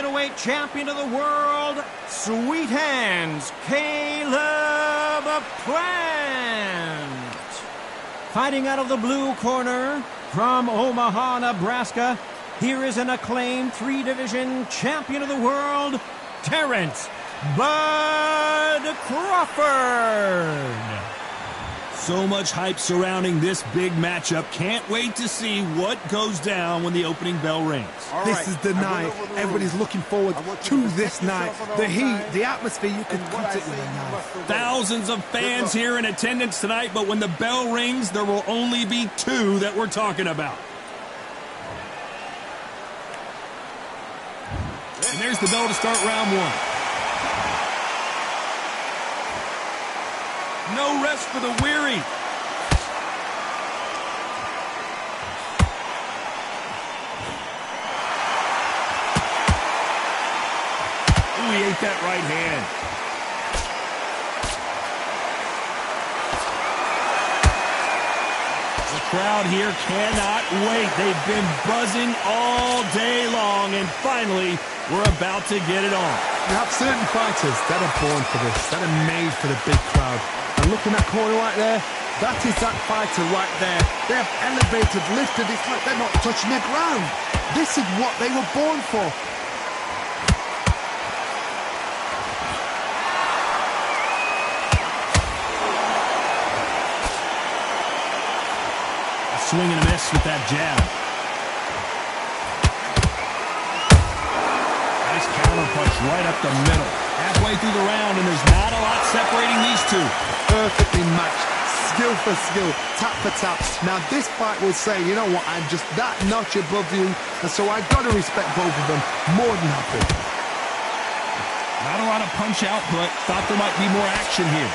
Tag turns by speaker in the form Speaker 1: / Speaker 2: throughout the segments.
Speaker 1: middleweight champion of the world, Sweet Hands, Caleb Plant. Fighting out of the blue corner, from Omaha, Nebraska, here is an acclaimed three-division champion of the world, Terrence Bud Crawford.
Speaker 2: So much hype surrounding this big matchup. Can't wait to see what goes down when the opening bell rings.
Speaker 3: This is the night. Everybody's looking forward to this night. The heat, the atmosphere, you can cut it with a knife.
Speaker 2: Thousands of fans here in attendance tonight, but when the bell rings, there will only be two that we're talking about. And there's the bell to start round one. No rest for the weary. Ooh, he ate that right hand. The crowd here cannot wait. They've been buzzing all day long, and finally, we're about to get it on.
Speaker 3: You have certain fighters that are born for this, that are made for the big crowd. And look in that corner right there, that is that fighter right there. They have elevated, lifted, it's like they're not touching the ground. This is what they were born for.
Speaker 2: A swing and a miss with that jab. Nice counter punch right up the middle. Halfway through the round, and there's not a lot separating these two.
Speaker 3: Perfectly matched, skill for skill, tap for tap. Now this fight will say, you know what, I'm just that notch above you, and so I've got to respect both of them more than happy.
Speaker 2: Not a lot of punch output. Thought there might be more action here.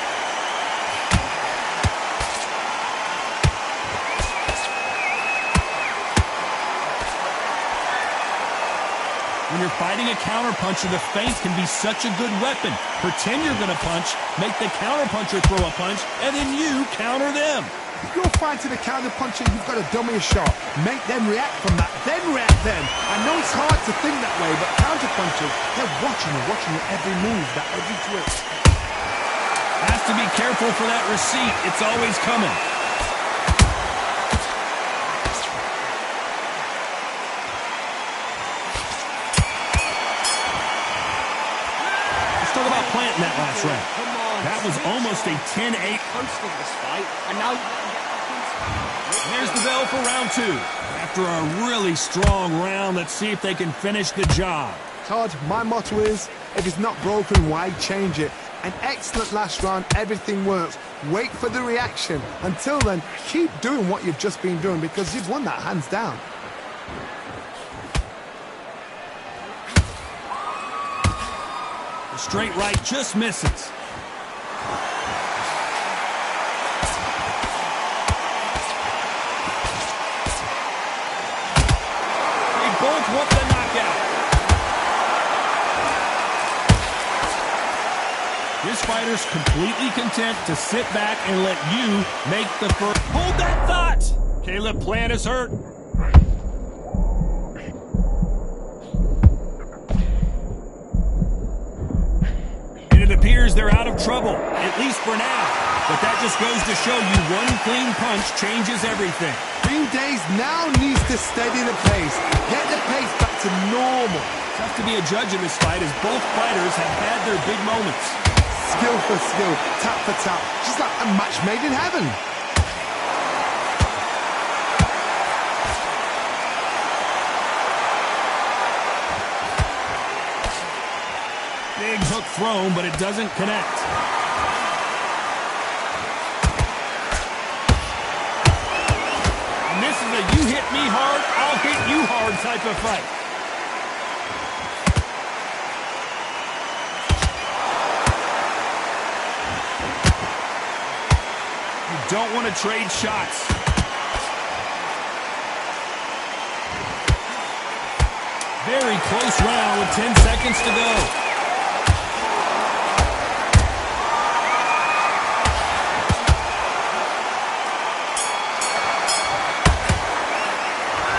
Speaker 2: When you're fighting a counterpuncher, the feint can be such a good weapon. Pretend you're going to punch, make the counterpuncher throw a punch, and then you counter them.
Speaker 3: If you're fighting a counterpuncher, you've got to dummy a shot. Make them react from that, then react then. I know it's hard to think that way, but counterpunchers, they're watching you every move, that every twist.
Speaker 2: Has to be careful for that receipt. It's always coming. Talk about planting that last round. That was almost a 10-8. There's the bell for round two. After a really strong round, let's see if they can finish the job.
Speaker 3: Todd, my motto is, if it's not broken, why change it? An excellent last round, everything works. Wait for the reaction. Until then, keep doing what you've just been doing because you've won that hands down.
Speaker 2: Straight right just misses. They both want the knockout. This fighter's completely content to sit back and let you make the first. Hold that thought! Caleb Plant is hurt. It appears they're out of trouble, at least for now. But that just goes to show you one clean punch changes everything.
Speaker 3: Green Days now needs to steady the pace. Get the pace back to normal.
Speaker 2: Tough to be a judge in this fight as both fighters have had their big moments.
Speaker 3: Skill for skill, tap for tap. Just like a match made in heaven.
Speaker 2: Big hook thrown, but it doesn't connect. And this is a you hit me hard, I'll hit you hard type of fight. You don't want to trade shots. Very close round with 10 seconds to go.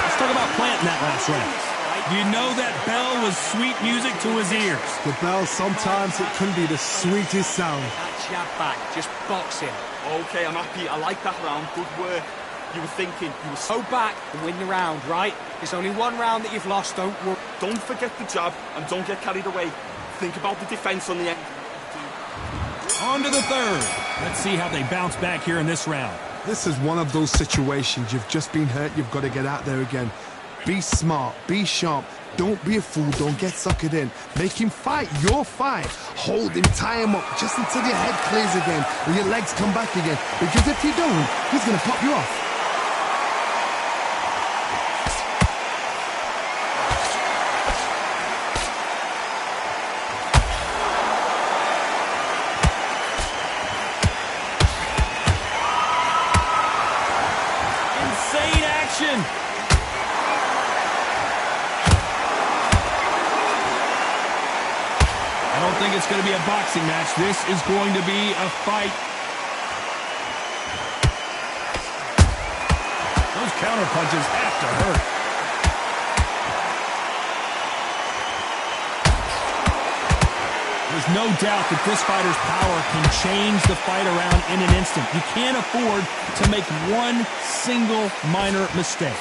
Speaker 2: Let's talk about planting that last round. You know that bell was sweet music to his ears.
Speaker 3: The bell, sometimes it can be the sweetest sound.
Speaker 4: That jab back, just box him.
Speaker 5: Okay, I'm happy. I like that round. Good work. You were thinking. You were so
Speaker 4: Go back and win the round, right? There's only one round that you've lost, don't worry.
Speaker 5: Don't forget the jab and don't get carried away. Think about the defense on the end.
Speaker 2: On to the third. Let's see how they bounce back here in this round.
Speaker 3: This is one of those situations. You've just been hurt. You've got to get out there again. Be smart. Be sharp. Don't be a fool. Don't get suckered in. Make him fight your fight. Hold him. Tie him up just until your head clears again and your legs come back again. Because if you don't, he's going to pop you off.
Speaker 2: Insane action. I don't think it's going to be a boxing match. This is going to be a fight. Those counter punches have to hurt. There's no doubt that this fighter's power can change the fight around in an instant. You can't afford to make one single minor mistake.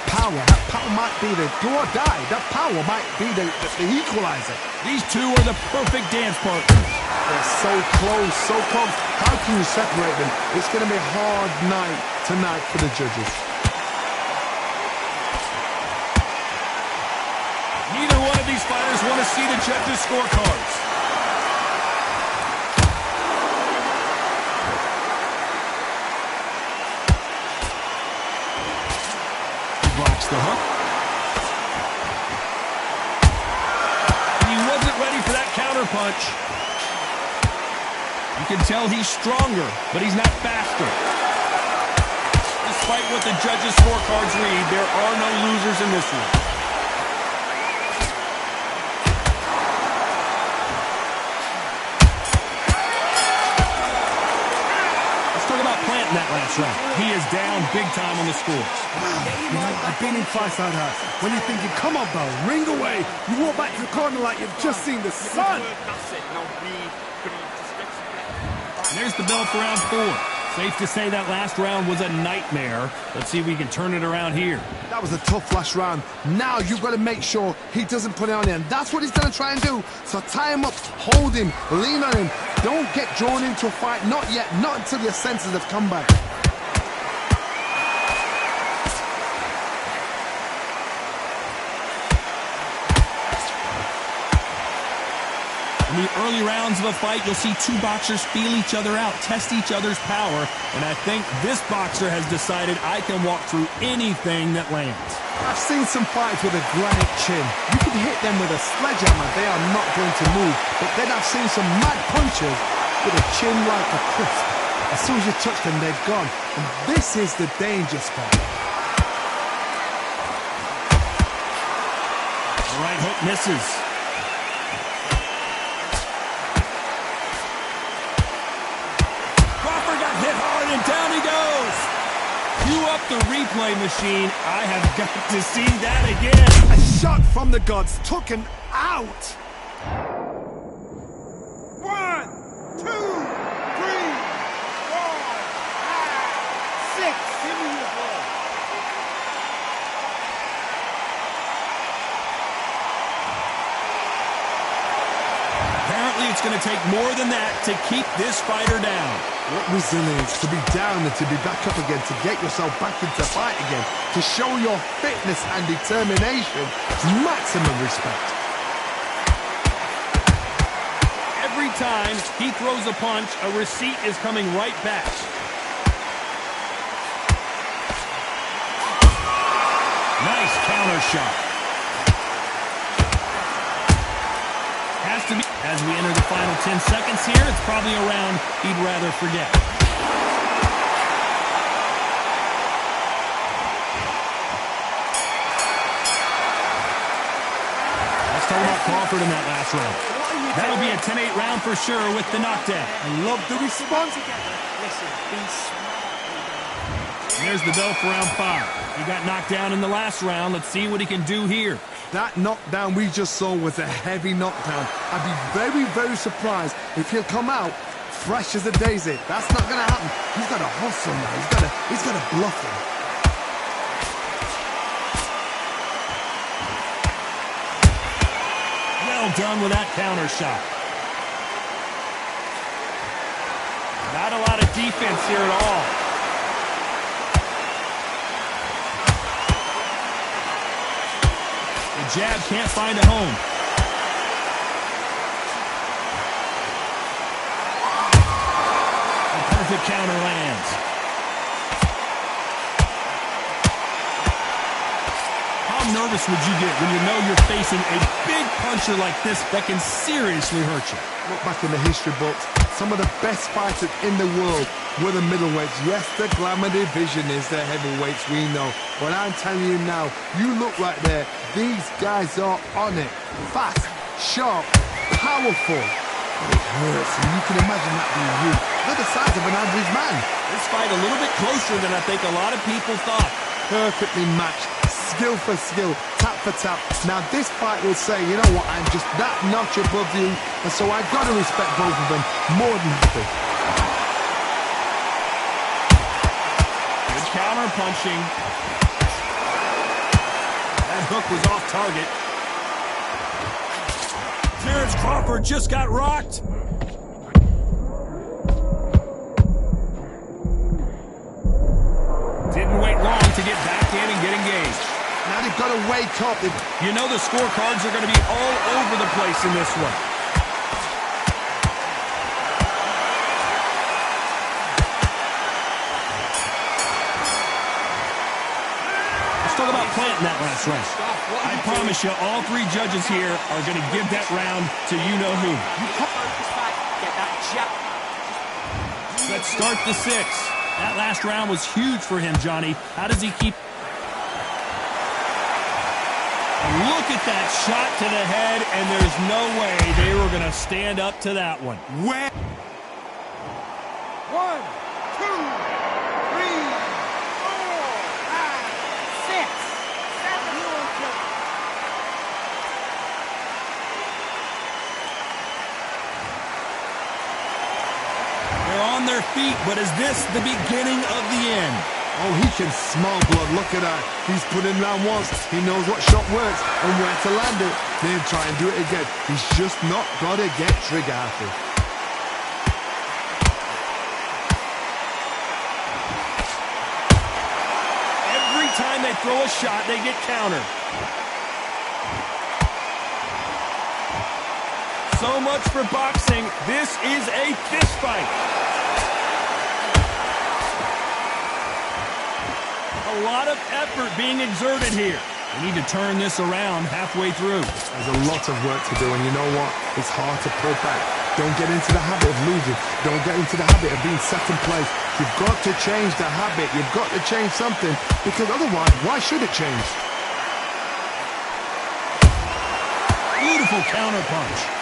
Speaker 3: That power might be the do or die. That power might be the equalizer.
Speaker 2: These two are the perfect dance partners.
Speaker 3: They're so close, so close. How can you separate them? It's going to be a hard night tonight for the judges.
Speaker 2: Neither one of these fighters want to see the judges' scorecards. Blocks the hook. He wasn't ready for that counter punch. You can tell he's stronger, but he's not faster. Despite what the judges' scorecards read, there are no losers in this one. Planting that last round. He is down big time on the scores.
Speaker 3: You know, I've been in fights like that. When you're thinking, come on, Bell, ring away. You walk back to the corner like you've just seen the sun.
Speaker 5: That's it. Now breathe.
Speaker 2: And there's the bell for round 4. Safe to say that last round was a nightmare. Let's see if we can turn it around here.
Speaker 3: That was a tough last round. Now you've got to make sure he doesn't put it on him. That's what he's going to try and do. So tie him up, hold him, lean on him. Don't get drawn into a fight. Not yet. Not until your senses have come back.
Speaker 2: In the early rounds of a fight, you'll see two boxers feel each other out, test each other's power, and I think this boxer has decided I can walk through anything that lands.
Speaker 3: I've seen some fights with a granite chin. You can hit them with a sledgehammer, they are not going to move. But then I've seen some mad punchers with a chin like a crisp. As soon as you touch them, they're gone. And this is the danger spot.
Speaker 2: The right hook misses. Crawford got hit hard, and down he goes. Cue up the replay machine. I have got to see that again.
Speaker 3: A shot from the gods took him out.
Speaker 6: 1, 2, 3, 4, 5, 6. Give me your ball.
Speaker 2: Apparently, it's going to take more than that to keep this fighter down.
Speaker 3: What resilience to be down and to be back up again, to get yourself back into fight again, to show your fitness and determination. Maximum respect.
Speaker 2: Every time he throws a punch, a receipt is coming right back. Nice counter shot. Has to be. As we enter the final 10 seconds here, it's probably a round he'd rather forget. Let's talk about Crawford in that last round. That'll be a 10-8 round for sure with the knockdown.
Speaker 3: I love the response.
Speaker 4: Listen, be smart.
Speaker 2: And there's the bell for round 5. He got knocked down in the last round. Let's see what he can do here.
Speaker 3: That knockdown we just saw was a heavy knockdown. I'd be very, very surprised if he'll come out fresh as a daisy. That's not going to happen. He's got to hustle now. He's got to bluff him.
Speaker 2: Well done with that counter shot. Not a lot of defense here at all. The jab can't find a home. A perfect counter lands. How nervous would you get when you know you're facing a big puncher like this that can seriously hurt you?
Speaker 3: Look back in the history books. Some of the best fighters in the world were the middleweights. Yes, the glamour division is the heavyweights, we know. But I'm telling you now, you look right there, these guys are on it. Fast, sharp, powerful. It hurts, and you can imagine that being you. They're the size of an average man.
Speaker 2: This fight a little bit closer than I think a lot of people thought.
Speaker 3: Perfectly matched, skill for skill, tap for tap. Now this fight will say, you know what, I'm just that notch above you, and so I've got to respect both of them more than happy.
Speaker 2: Good counter punching. That hook was off target. Terrence Crawford just got rocked. Didn't wait long to get back in and get engaged.
Speaker 3: Now they've got to wake up.
Speaker 2: You know the scorecards are going to be all over the place in this one. Let's talk about planting that last round. I promise you, all three judges here are going to give that round to you-know-who.
Speaker 4: Get that jab.
Speaker 2: Let's start the sixth. That last round was huge for him, Johnny. How does he keep... Look at that shot to the head, and there's no way they were going to stand up to that one.
Speaker 6: Where? 1, 2, 3, 4, 5, 6, 7.
Speaker 2: They're on their feet, but is this the beginning of the end?
Speaker 3: Oh, he can smell blood. Look at that. He's put in round once. He knows what shot works and where to land it. Then try and do it again. He's just not got to get trigger happy.
Speaker 2: Every time they throw a shot, they get countered. So much for boxing. This is a fist fight. A lot of effort being exerted here. They need to turn this around halfway through.
Speaker 3: There's a lot of work to do, and you know what? It's hard to pull back. Don't get into the habit of losing. Don't get into the habit of being second place. You've got to change the habit. You've got to change something, because otherwise, why should it change?
Speaker 2: Beautiful counter punch.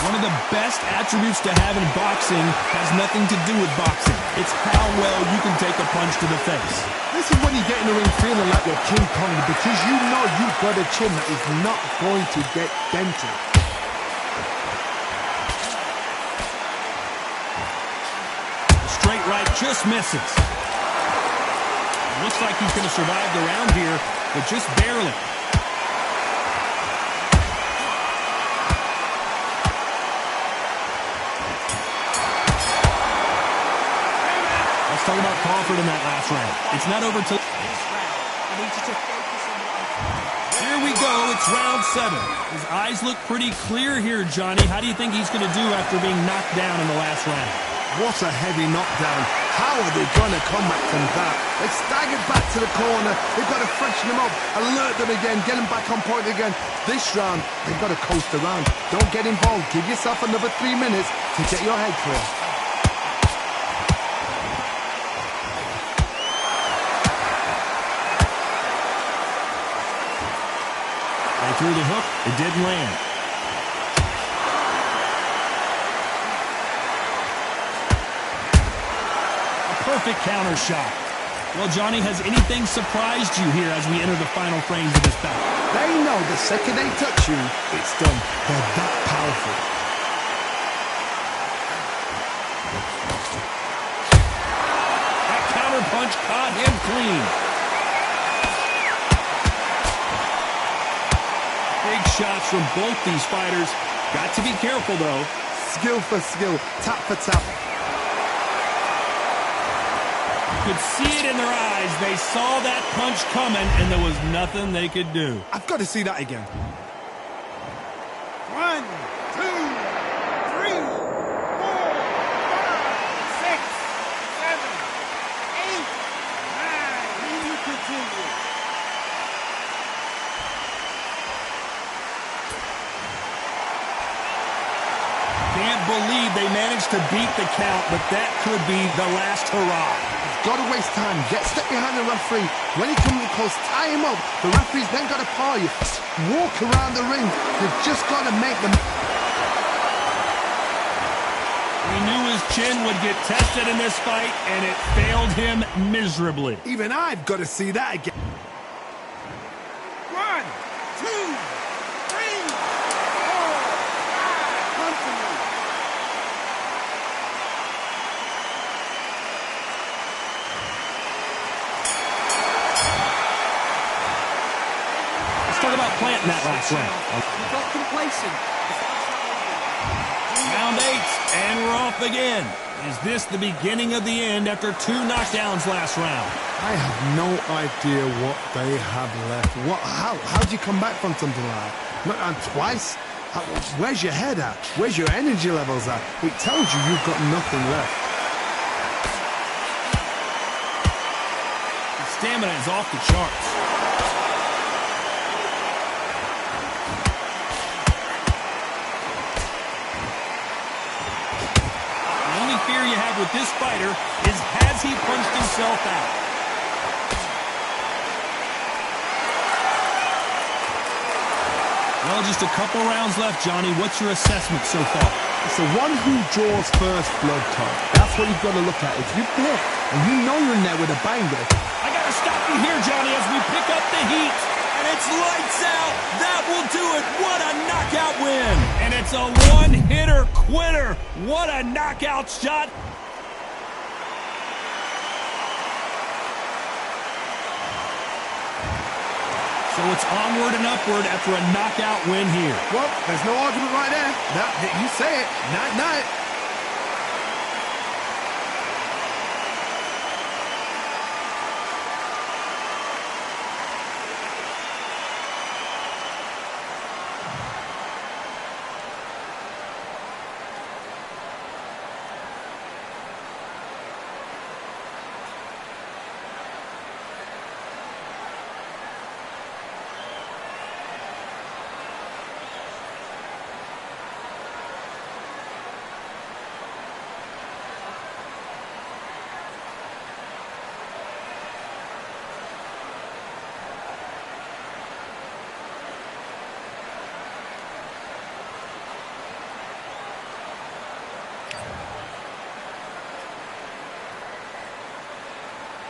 Speaker 2: One of the best attributes to have in boxing has nothing to do with boxing. It's how well you can take a punch to the face.
Speaker 3: This is when you get in the ring feeling like you're King Kong, because you know you've got a chin that is not going to get dented.
Speaker 2: The straight right just misses. Looks like he's going to survive the round here, but just barely. Let's talk about Crawford in that last round. It's not over till... Here we go. It's round 7. His eyes look pretty clear here, Johnny. How do you think he's going to do after being knocked down in the last round?
Speaker 3: What a heavy knockdown. How are they going to come back from that? They staggered back to the corner. They've got to freshen them up, alert them again, get them back on point again. This round, they've got to coast around. Don't get involved. Give yourself another 3 minutes to get your head clear.
Speaker 2: They threw the hook. It didn't land. perfect counter shot. Well, Johnny, has anything surprised you here as we enter the final frames of this bout?
Speaker 3: They know the second they touch you, it's done. They're that powerful.
Speaker 2: That counter punch caught him clean. Big shots from both these fighters. Got to be careful, though.
Speaker 3: Skill for skill, tap for tap.
Speaker 2: You could see it in their eyes. They saw that punch coming, and there was nothing they could do.
Speaker 3: I've got to see that again.
Speaker 6: 1, 2, 3, 4, 5, 6, 7, 8, 9. And you continue.
Speaker 2: Can't believe they managed to beat the count, but that could be the last hurrah.
Speaker 3: Got to waste time. Get stuck behind the referee. When he comes close, tie him up. The referee's then got to paw you. Walk around the ring. You've just got to make them.
Speaker 2: He knew his chin would get tested in this fight, and it failed him miserably.
Speaker 3: Even I've got to see that again.
Speaker 6: 1, 2, 3, 4, 5. Continue.
Speaker 2: Talk about planting that last round.
Speaker 4: You got complacent.
Speaker 2: Round 8, and we're off again. Is this the beginning of the end after 2 knockdowns last round?
Speaker 3: I have no idea what they have left. How do you come back from something like that? Knockdown twice? Where's your head at? Where's your energy levels at? It tells you you've got nothing left.
Speaker 2: The stamina is off the charts. Fear you have with this fighter is, has he punched himself out? Well, just a couple rounds left, Johnny. What's your assessment so far?
Speaker 3: It's the one who draws first blood, Tom. That's what you've got to look at. If you hit and you know you're in there with a banger.
Speaker 2: I got to stop you here, Johnny, as we pick up the heat. And it's lights out. That will do it. What a knockout win. And it's a one-hitter quitter. What a knockout shot. So it's onward and upward after a knockout win here.
Speaker 3: Well, there's no argument right there. You say it. Night-night.